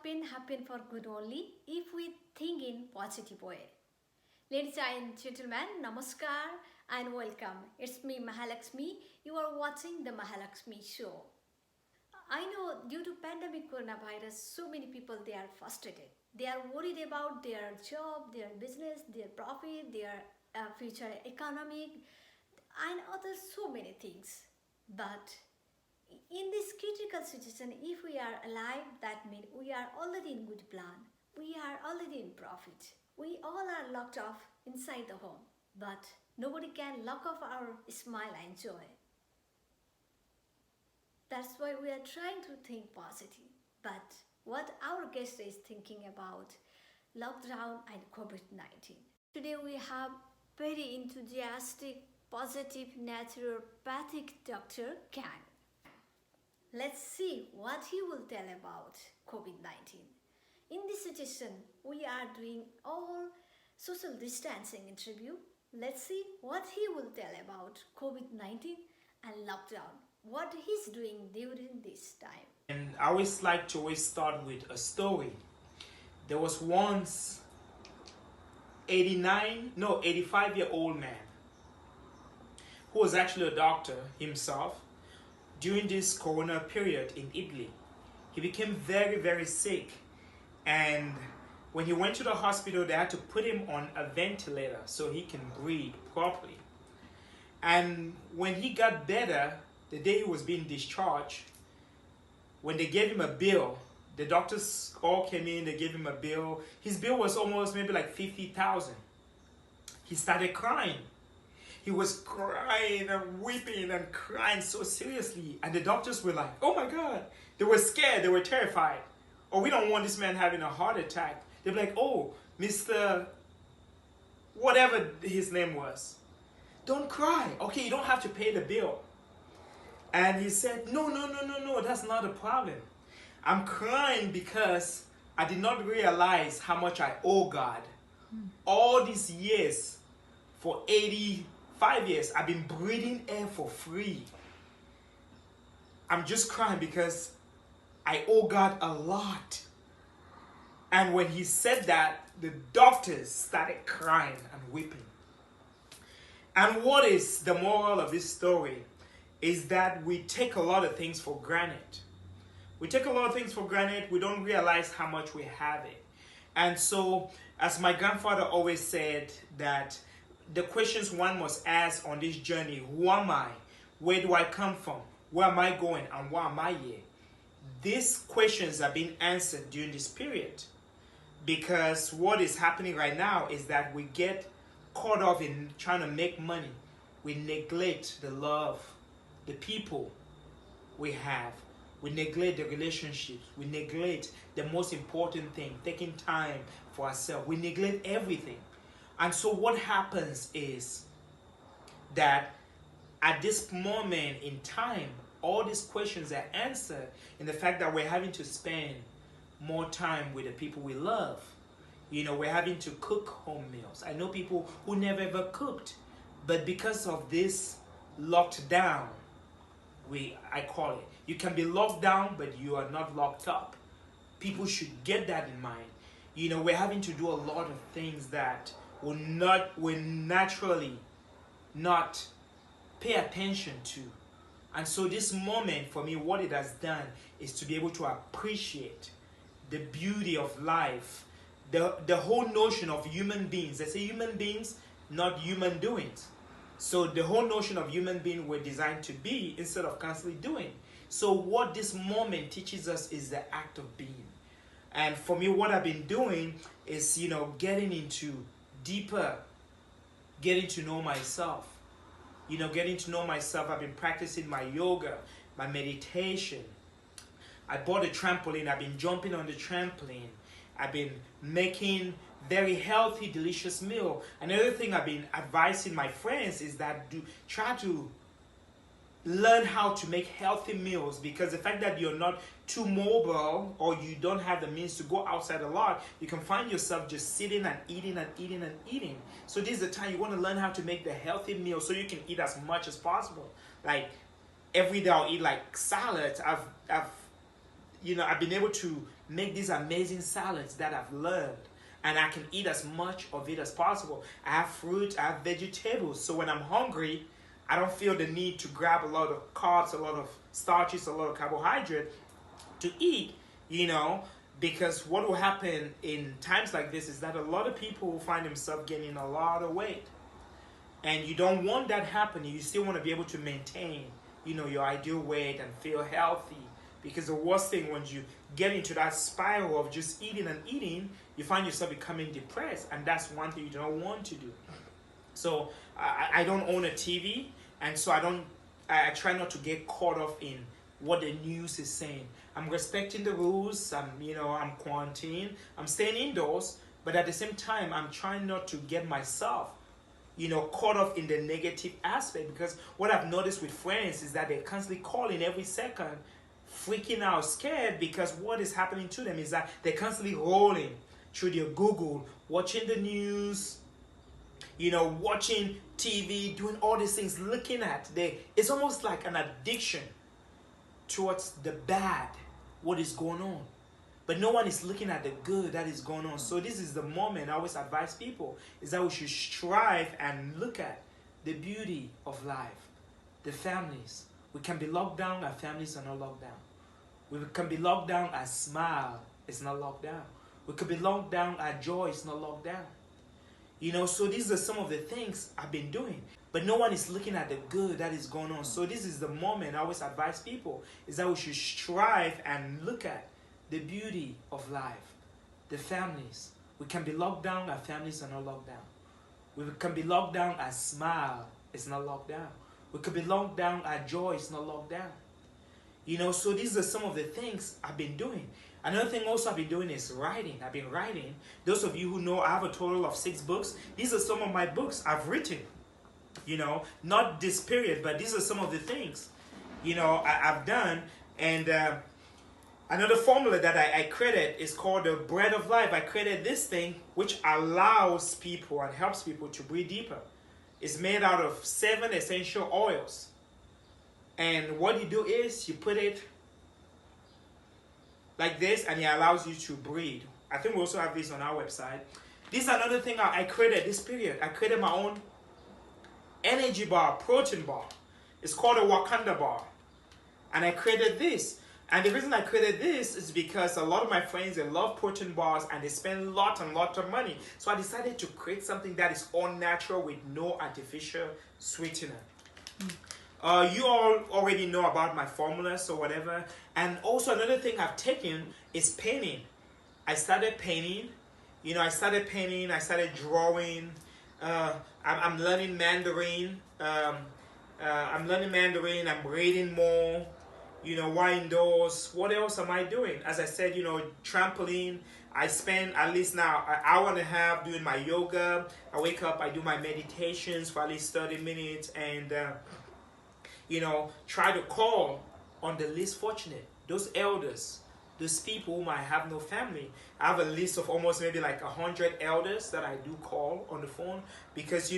happen for good only if we think in positive way. Ladies and gentlemen, namaskar and welcome. It's me Mahalaxmi. You are watching the Mahalaxmi show. I know due to pandemic coronavirus, so many people they are frustrated. They are worried about their job, their business, their profit, their future economic, and other so many things. But in this critical situation, if we are alive, that means we are already in good plan. We are already in profit. We all are locked off inside the home, but nobody can lock off our smile and joy. That's why we are trying to think positive. But what our guest is thinking about lockdown and COVID-19. Today we have very enthusiastic, positive, naturopathic Dr. Kang. Let's see what he will tell about COVID-19. In this session, we are doing all social distancing interview. Let's see what he will tell about COVID-19 and lockdown. What he's doing during this time. And I always like to start with a story. There was once 85-year-old man who was actually a doctor himself. During this corona period in Italy, he became very, very sick. And when he went to the hospital, they had to put him on a ventilator so he can breathe properly. And when he got better, the day he was being discharged, when they gave him a bill, the doctors all came in, they gave him a bill. His bill was almost maybe like 50,000. He started crying. He was crying and weeping and crying so seriously. And the doctors were like, oh my God. They were scared, they were terrified. Oh, we don't want this man having a heart attack. They're like, oh, Mr. whatever his name was. Don't cry. Okay, you don't have to pay the bill. And he said, no, that's not a problem. I'm crying because I did not realize how much I owe God. All these years, for 85 years, I've been breathing air for free. I'm just crying because I owe God a lot. And when he said that, the doctors started crying and weeping. And what is the moral of this story? Is that we take a lot of things for granted. We take a lot of things for granted. We don't realize how much we have it. And so, as my grandfather always said, that the questions one must ask on this journey: who am I? Where do I come from? Where am I going? And why am I here? These questions are being answered during this period. Because what is happening right now is that we get caught up in trying to make money. We neglect the love, the people we have. We neglect the relationships. We neglect the most important thing, taking time for ourselves. We neglect everything. And so what happens is that at this moment in time, all these questions are answered in the fact that we're having to spend more time with the people we love. You know, we're having to cook home meals. I know people who never ever cooked, but because of this locked down, I call it, you can be locked down, but you are not locked up. People should get that in mind. You know, we're having to do a lot of things that will naturally not pay attention to. And so this moment, for me, what it has done is to be able to appreciate the beauty of life, the whole notion of human beings. They say human beings, not human doings. So the whole notion of human being were designed to be instead of constantly doing. So what this moment teaches us is the act of being. And for me, what I've been doing is, getting into deeper, getting to know myself. Getting to know myself. I've been practicing my yoga, my meditation. I bought a trampoline. I've been jumping on the trampoline. I've been making very healthy, delicious meal. Another thing I've been advising my friends is that try to learn how to make healthy meals, because the fact that you're not too mobile or you don't have the means to go outside a lot, you can find yourself just sitting and eating and eating and eating. So this is the time you want to learn how to make the healthy meal so you can eat as much as possible. Like every day I'll eat like salads. I've been able to make these amazing salads that I've learned. And I can eat as much of it as possible. I have fruit, I have vegetables. So when I'm hungry, I don't feel the need to grab a lot of carbs, a lot of starches, a lot of carbohydrate to eat, because what will happen in times like this is that a lot of people will find themselves gaining a lot of weight. And you don't want that happening. You still want to be able to maintain, your ideal weight and feel healthy. Because the worst thing, when you get into that spiral of just eating and eating, you find yourself becoming depressed. And that's one thing you don't want to do. So I don't own a TV. And so I try not to get caught up in what the news is saying. I'm respecting the rules. I'm quarantined. I'm staying indoors. But at the same time, I'm trying not to get myself caught up in the negative aspect, because what I've noticed with friends is that they're constantly calling every second, freaking out, scared, because what is happening to them is that they're constantly rolling through their Google, watching the news, watching TV, doing all these things, looking at. It's almost like an addiction towards the bad, what is going on. But no one is looking at the good that is going on. So this is the moment I always advise people, is that we should strive and look at the beauty of life, the families. We can be locked down, our families are not locked down. We can be locked down, our smile is not locked down. We could be locked down, our joy is not locked down. So these are some of the things I've been doing. But no one is looking at the good that is going on. So this is the moment I always advise people, is that we should strive and look at the beauty of life, the families. We can be locked down, our families are not locked down. We can be locked down, our smile is not locked down. We could be locked down, our joy is not locked down. So these are some of the things I've been doing. Another thing also I've been doing is writing. I've been writing. Those of you who know, I have a total of 6 books. These are some of my books I've written. Not this period, but these are some of the things, I've done. And another formula that I created is called the bread of life. I created this thing which allows people and helps people to breathe deeper. It's made out of 7 essential oils. And what you do is you put it like this, and it allows you to breathe. I think we also have this on our website. This is another thing I created this period. I created my own energy bar, protein bar. It's called a Wakanda bar. And I created this. And the reason I created this is because a lot of my friends, they love protein bars and they spend a lot and lot of money. So I decided to create something that is all natural with no artificial sweetener. You all already know about my formulas or whatever. And also another thing I've taken is painting. I started painting. I started drawing. I'm learning Mandarin. I'm reading more. Why indoors? What else am I doing? As I said, trampoline. I spend at least now an hour and a half doing my yoga. I wake up, I do my meditations for at least 30 minutes and, try to call on the least fortunate, those elders, those people who might have no family. I have a list of almost maybe like 100 elders that I do call on the phone because,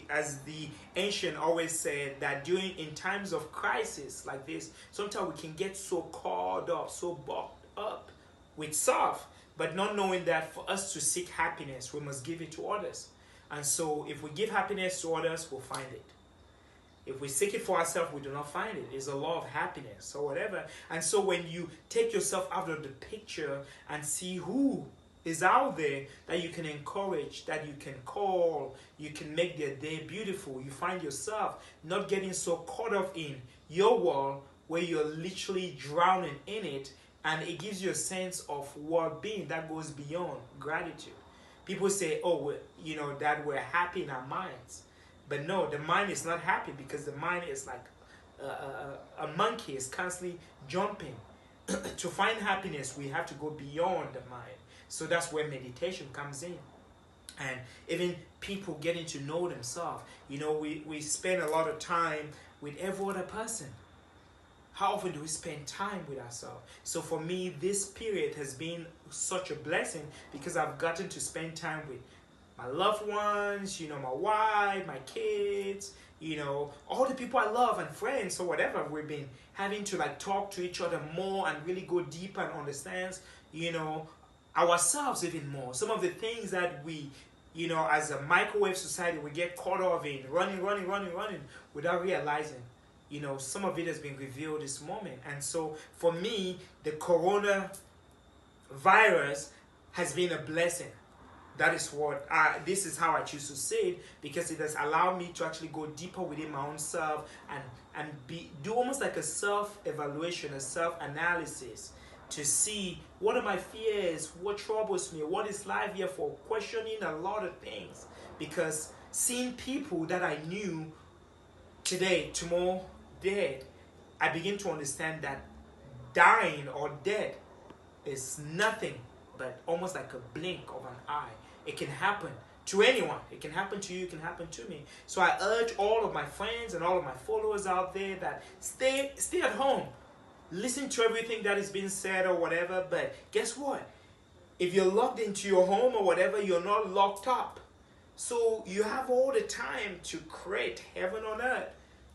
as the ancient always said, that in times of crisis like this, sometimes we can get so caught up, so bogged up with self, but not knowing that for us to seek happiness, we must give it to others. And so if we give happiness to others, we'll find it. If we seek it for ourselves, we do not find it. It's a law of happiness or whatever. And so when you take yourself out of the picture and see who is out there that you can encourage, that you can call, you can make their day beautiful, you find yourself not getting so caught up in your world where you're literally drowning in it, and it gives you a sense of well-being that goes beyond gratitude. People say, that we're happy in our minds. But no, the mind is not happy because the mind is like a monkey is constantly jumping. To find happiness, we have to go beyond the mind. So that's where meditation comes in. And even people getting to know themselves. We spend a lot of time with every other person. How often do we spend time with ourselves? So for me, this period has been such a blessing because I've gotten to spend time with my loved ones, my wife, my kids, all the people I love and friends or whatever. We've been having to talk to each other more and really go deeper and understand, you know, ourselves even more. Some of the things that we, as a microwave society, we get caught off in running without realizing. Some of it has been revealed this moment. And so for me, the coronavirus has been a blessing. That is what this is how I choose to say it, because it has allowed me to actually go deeper within my own self and do almost like a self-evaluation, a self-analysis, to see what are my fears, what troubles me, what is life here for, questioning a lot of things. Because seeing people that I knew today, tomorrow, dead, I begin to understand that dying or dead is nothing but almost like a blink of an eye. It can happen to anyone. It can happen to you. It can happen to me. So I urge all of my friends and all of my followers out there that stay at home. Listen to everything that is being said or whatever. But guess what? If you're locked into your home or whatever, you're not locked up. So you have all the time to create heaven on earth.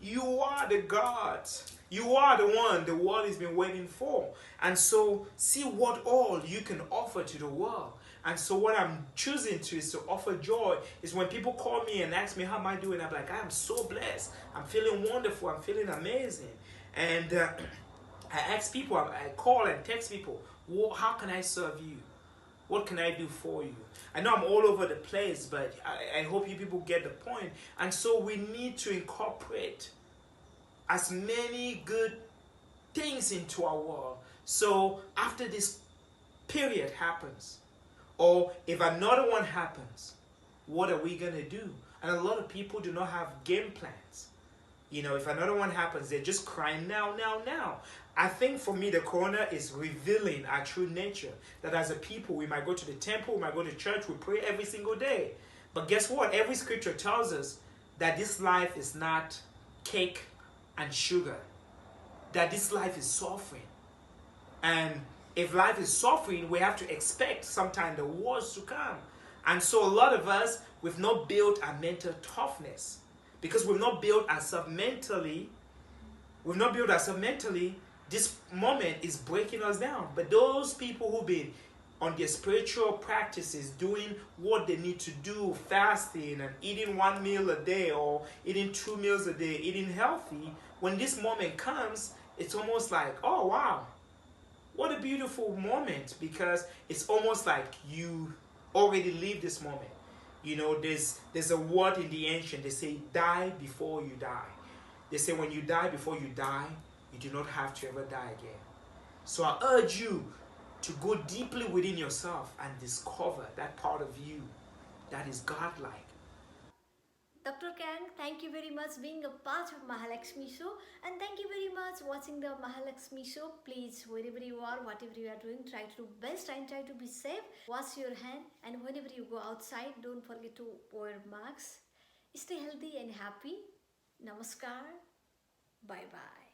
You are the gods. You are the one the world has been waiting for. And so see what all you can offer to the world. And so what I'm choosing to is to offer joy. Is when people call me and ask me how am I doing, I'm like, I am so blessed. I'm feeling wonderful. I'm feeling amazing. And I ask people, I call and text people, well, how can I serve you? What can I do for you? I know I'm all over the place, but I hope you people get the point. And so we need to incorporate as many good things into our world. So after this period happens, or if another one happens, what are we going to do? And a lot of people do not have game plans. If another one happens, they're just crying now. I think for me, the corona is revealing our true nature. That as a people, we might go to the temple, we might go to church, we pray every single day. But guess what? Every scripture tells us that this life is not cake and sugar. That this life is suffering. And if life is suffering, we have to expect sometime the worst to come. And so a lot of us, we've not built our mental toughness. Because we've not built ourselves mentally, this moment is breaking us down. But those people who've been on their spiritual practices, doing what they need to do, fasting and eating 1 meal a day or eating 2 meals a day, eating healthy, when this moment comes, it's almost like, oh wow, what a beautiful moment, because it's almost like you already lived this moment. There's a word in the ancient, they say, die before you die. They say when you die before you die, you do not have to ever die again. So I urge you to go deeply within yourself and discover that part of you that is godlike. Dr. Kang, thank you very much being a part of Mahalaxmi show, and thank you very much watching the Mahalaxmi show. Please, wherever you are, whatever you are doing, try to do best and try to be safe. Wash your hand, and whenever you go outside, don't forget to wear masks. Stay healthy and happy. Namaskar. Bye bye.